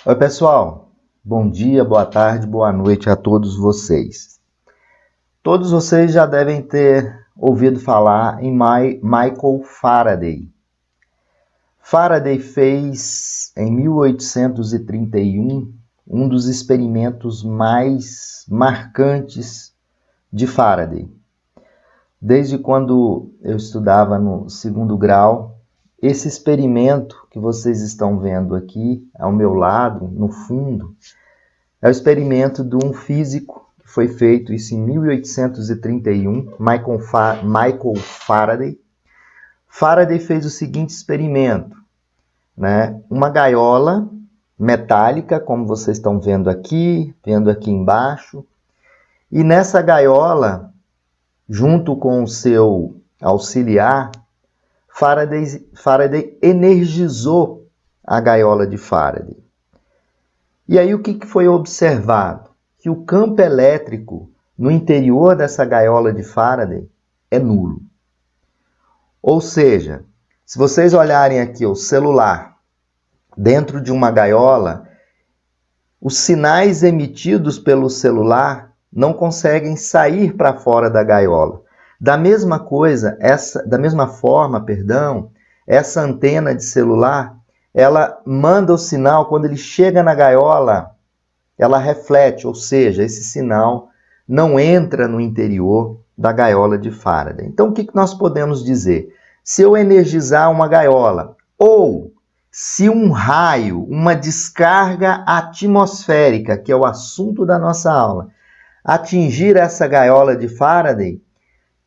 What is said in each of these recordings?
Oi, pessoal. Bom dia, boa tarde, boa noite a todos vocês. Todos vocês já devem ter ouvido falar em Michael Faraday. Faraday fez, em 1831, um dos experimentos mais marcantes de Faraday. Desde quando eu estudava no segundo grau, esse experimento que vocês estão vendo aqui ao meu lado, no fundo, é o experimento de um físico que foi feito isso em 1831, Michael Faraday. Faraday fez o seguinte experimento, né? Uma gaiola metálica, como vocês estão vendo aqui embaixo, e nessa gaiola, junto com o seu auxiliar, Faraday energizou a gaiola de Faraday. E aí o que foi observado? Que o campo elétrico no interior dessa gaiola de Faraday é nulo. Ou seja, se vocês olharem aqui o celular dentro de uma gaiola, os sinais emitidos pelo celular não conseguem sair para fora da gaiola. Da mesma forma, essa antena de celular, ela manda o sinal quando ele chega na gaiola, ela reflete, ou seja, esse sinal não entra no interior da gaiola de Faraday. Então, o que nós podemos dizer? Se eu energizar uma gaiola, ou se um raio, uma descarga atmosférica, que é o assunto da nossa aula, atingir essa gaiola de Faraday,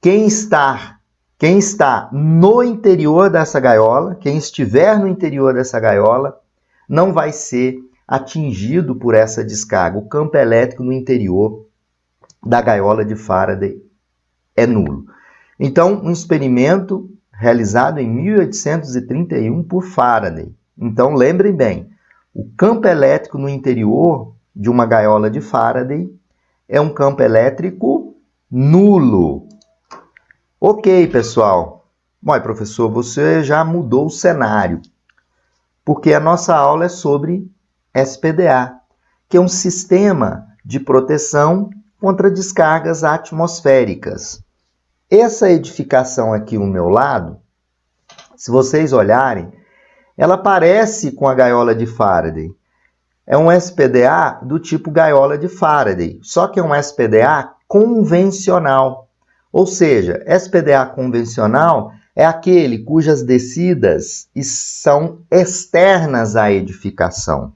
quem está no interior dessa gaiola, quem estiver no interior dessa gaiola, não vai ser atingido por essa descarga. O campo elétrico no interior da gaiola de Faraday é nulo. Então, um experimento realizado em 1831 por Faraday. Então, lembrem bem, o campo elétrico no interior de uma gaiola de Faraday é um campo elétrico nulo. Ok, pessoal. Bom, professor, você já mudou o cenário, porque a nossa aula é sobre SPDA, que é um sistema de proteção contra descargas atmosféricas. Essa edificação aqui ao meu lado, se vocês olharem, ela parece com a gaiola de Faraday. É um SPDA do tipo gaiola de Faraday, só que é um SPDA convencional. Ou seja, SPDA convencional é aquele cujas descidas são externas à edificação.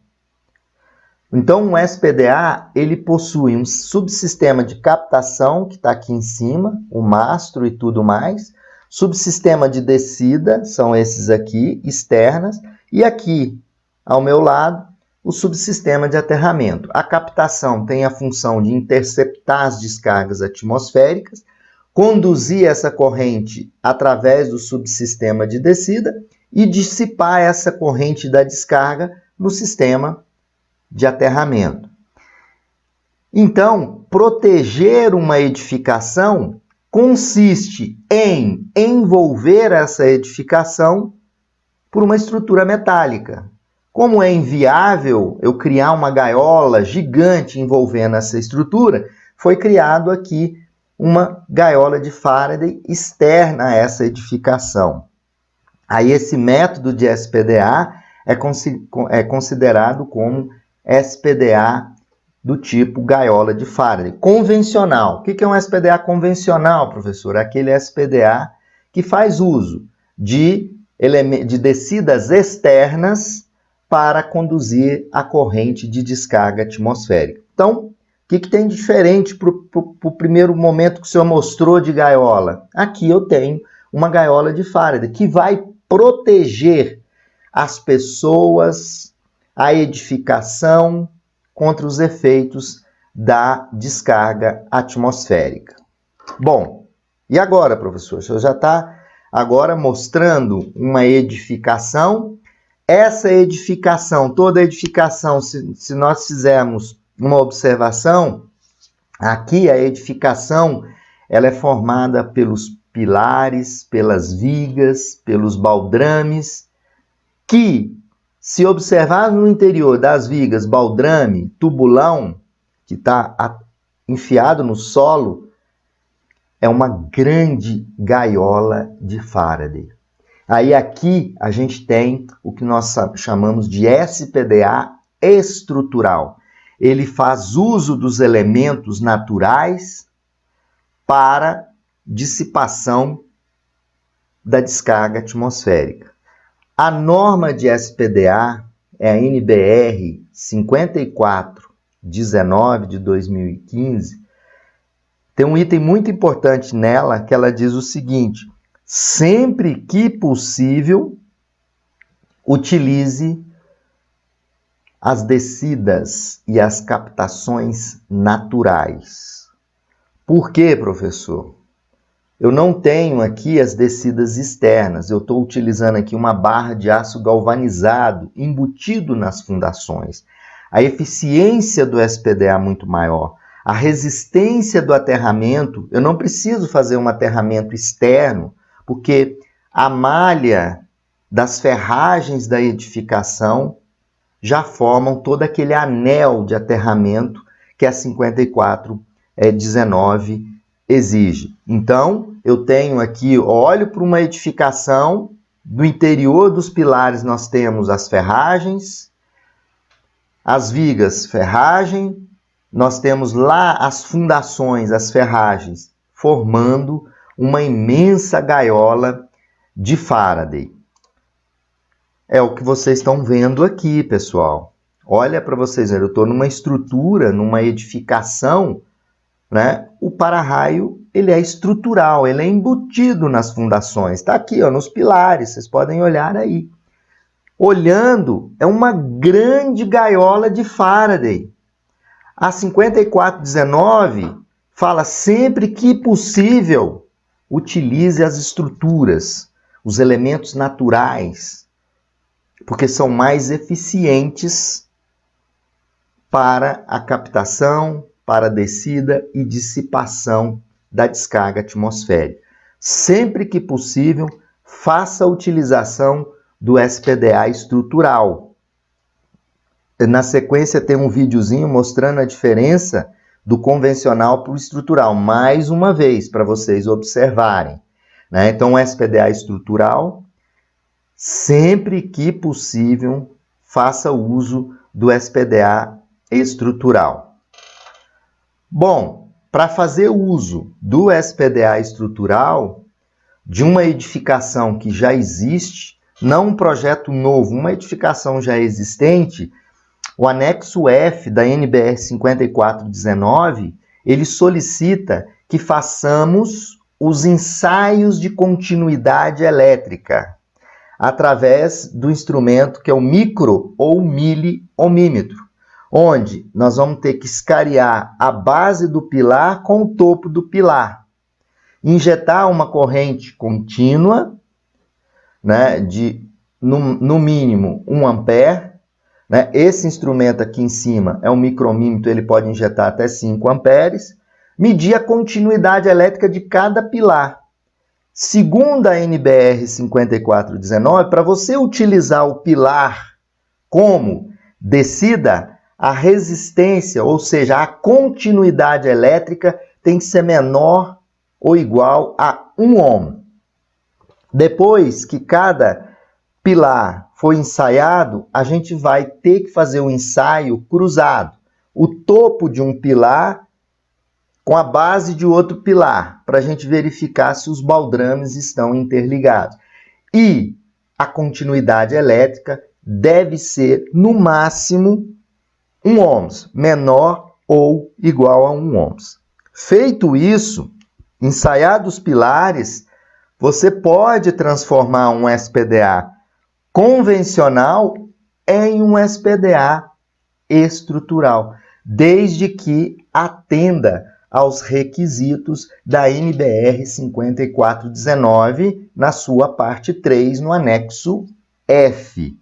Então, um SPDA, ele possui um subsistema de captação, que está aqui em cima, o mastro e tudo mais, subsistema de descida, são esses aqui, externas, e aqui, ao meu lado, o subsistema de aterramento. A captação tem a função de interceptar as descargas atmosféricas, conduzir essa corrente através do subsistema de descida e dissipar essa corrente da descarga no sistema de aterramento. Então, proteger uma edificação consiste em envolver essa edificação por uma estrutura metálica. Como é inviável eu criar uma gaiola gigante envolvendo essa estrutura, foi criado aqui uma gaiola de Faraday externa a essa edificação. Aí esse método de SPDA é considerado como SPDA do tipo gaiola de Faraday. Convencional. O que é um SPDA convencional, professor? Aquele SPDA que faz uso de descidas externas para conduzir a corrente de descarga atmosférica. Então, o que tem de diferente para o primeiro momento que o senhor mostrou de gaiola? Aqui eu tenho uma gaiola de Faraday que vai proteger as pessoas, a edificação contra os efeitos da descarga atmosférica. Bom, e agora, professor? O senhor já está agora mostrando uma edificação. Essa edificação, toda edificação, se nós fizermos uma observação, aqui a edificação ela é formada pelos pilares, pelas vigas, pelos baldrames, que Se observar no interior das vigas baldrame, tubulão, que está enfiado no solo, é uma grande gaiola de Faraday. Aí aqui a gente tem o que nós chamamos de SPDA estrutural. Ele faz uso dos elementos naturais para dissipação da descarga atmosférica. A norma de SPDA é a NBR 5419 de 2015. Tem um item muito importante nela que ela diz o seguinte: sempre que possível, utilize as descidas e as captações naturais. Por quê, professor? Eu não tenho aqui as descidas externas, eu estou utilizando aqui uma barra de aço galvanizado embutido nas fundações. A eficiência do SPDA é muito maior. A resistência do aterramento, eu não preciso fazer um aterramento externo, porque a malha das ferragens da edificação já formam todo aquele anel de aterramento que a 5419 exige. Então, eu tenho aqui, olho para uma edificação, do interior dos pilares nós temos as ferragens, as vigas, ferragem, nós temos lá as fundações, as ferragens, formando uma imensa gaiola de Faraday. É o que vocês estão vendo aqui, pessoal. Olha para vocês verem, eu estou numa estrutura, numa edificação, né? O para-raio, ele é estrutural, ele é embutido nas fundações. Está aqui, ó, nos pilares, vocês podem olhar aí. Olhando, é uma grande gaiola de Faraday. A 5419 fala sempre que possível, utilize as estruturas, os elementos naturais, porque são mais eficientes para a captação, para a descida e dissipação da descarga atmosférica. Sempre que possível, faça a utilização do SPDA estrutural. Na sequência tem um videozinho mostrando a diferença do convencional para o estrutural, mais uma vez, para vocês observarem, né? Então, o SPDA estrutural, sempre que possível, faça uso do SPDA estrutural. Bom, para fazer uso do SPDA estrutural, de uma edificação que já existe, não um projeto novo, uma edificação já existente, o anexo F da NBR 5419, ele solicita que façamos os ensaios de continuidade elétrica através do instrumento que é o micro ou miliohmímetro, onde nós vamos ter que escariar a base do pilar com o topo do pilar, injetar uma corrente contínua, né, de no mínimo 1 ampere, né? Esse instrumento aqui em cima é um micromímetro, ele pode injetar até 5 amperes, medir a continuidade elétrica de cada pilar. Segundo a NBR 5419, para você utilizar o pilar como descida, a resistência, ou seja, a continuidade elétrica tem que ser menor ou igual a 1 ohm. Depois que cada pilar foi ensaiado, a gente vai ter que fazer um ensaio cruzado. O topo de um pilar com a base de outro pilar, para a gente verificar se os baldrames estão interligados. E a continuidade elétrica deve ser, no máximo, 1 ohms, menor ou igual a 1 ohms. Feito isso, ensaiados os pilares, você pode transformar um SPDA convencional em um SPDA estrutural, desde que atenda aos requisitos da NBR 5419 na sua parte 3, no anexo F.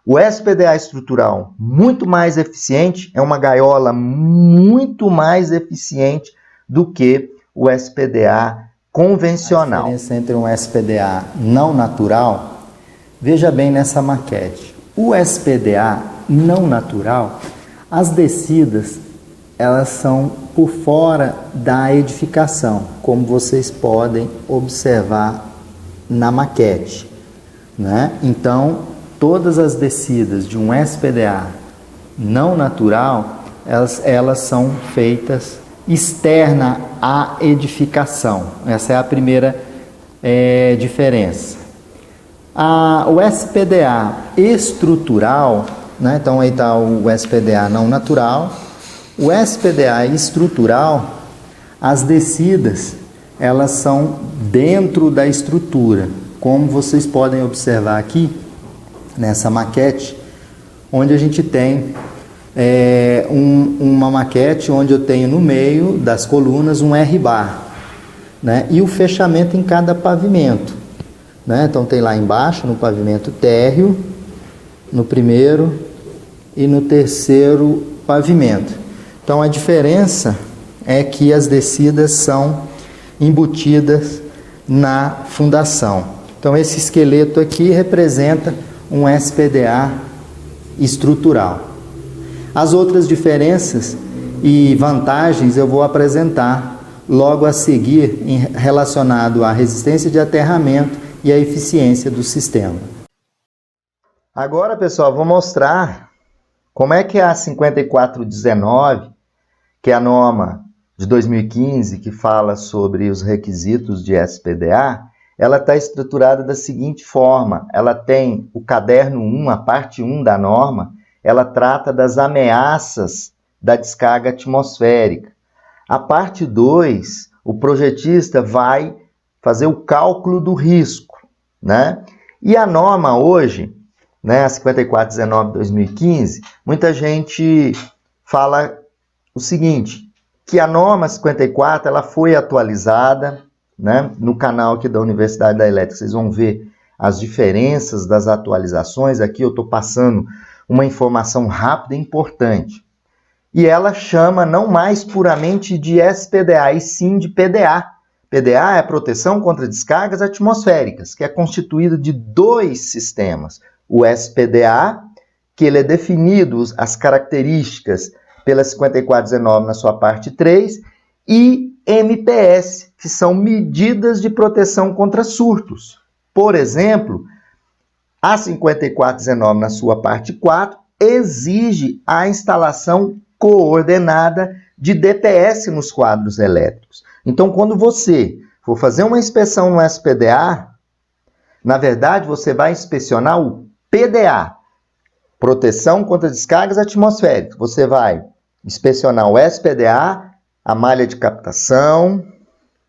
O SPDA estrutural, muito mais eficiente, é uma gaiola muito mais eficiente do que o SPDA convencional. A diferença entre um SPDA não natural, veja bem nessa maquete. O SPDA não natural, as descidas, elas são por fora da edificação, como vocês podem observar na maquete, né? Então, todas as descidas de um SPDA não natural, elas são feitas externa à edificação. Essa é a primeira diferença. O SPDA estrutural, né? Então aí está o SPDA não natural. O SPDA estrutural, as descidas, elas são dentro da estrutura, como vocês podem observar aqui nessa maquete, onde a gente tem uma maquete onde eu tenho no meio das colunas um R-bar, né? E o fechamento em cada pavimento, né? Então tem lá embaixo no pavimento térreo, no primeiro e no terceiro pavimento. Então a diferença é que as descidas são embutidas na fundação. Então esse esqueleto aqui representa um SPDA estrutural. As outras diferenças e vantagens eu vou apresentar logo a seguir relacionado à resistência de aterramento e à eficiência do sistema. Agora, pessoal, vou mostrar como é que a 5419, que é a norma de 2015, que fala sobre os requisitos de SPDA, ela está estruturada da seguinte forma. Ela tem o caderno 1, a parte 1 da norma, ela trata das ameaças da descarga atmosférica. A parte 2, o projetista vai fazer o cálculo do risco, né? E a norma hoje, né, a 5419/2015, muita gente fala o seguinte, que a norma 54 ela foi atualizada, né, no canal aqui da Universidade da Elétrica. Vocês vão ver as diferenças das atualizações. Aqui eu estou passando uma informação rápida e importante. E ela chama não mais puramente de SPDA, e sim de PDA. PDA é a proteção contra descargas atmosféricas, que é constituído de 2 sistemas. O SPDA, que ele é definido, as características pela 5419 na sua parte 3, e MPS, que são medidas de proteção contra surtos. Por exemplo, a 5419 na sua parte 4 exige a instalação coordenada de DPS nos quadros elétricos. Então, quando você for fazer uma inspeção no SPDA, na verdade, você vai inspecionar o PDA, proteção contra descargas atmosféricas. Você vai inspecionar o SPDA, a malha de captação,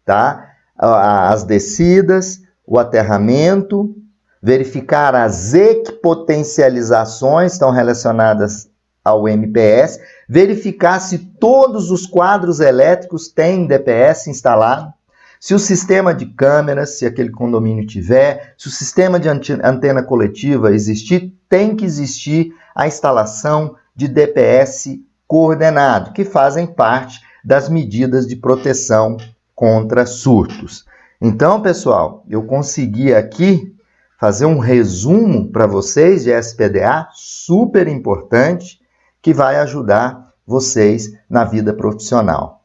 tá? As descidas, o aterramento, verificar as equipotencializações estão relacionadas ao MPS, verificar se todos os quadros elétricos têm DPS instalado, se o sistema de câmeras, se aquele condomínio tiver, se o sistema de antena coletiva existir, tem que existir a instalação de DPS coordenado, que fazem parte das medidas de proteção contra surtos. Então, pessoal, eu consegui aqui fazer um resumo para vocês de SPDA super importante que vai ajudar vocês na vida profissional.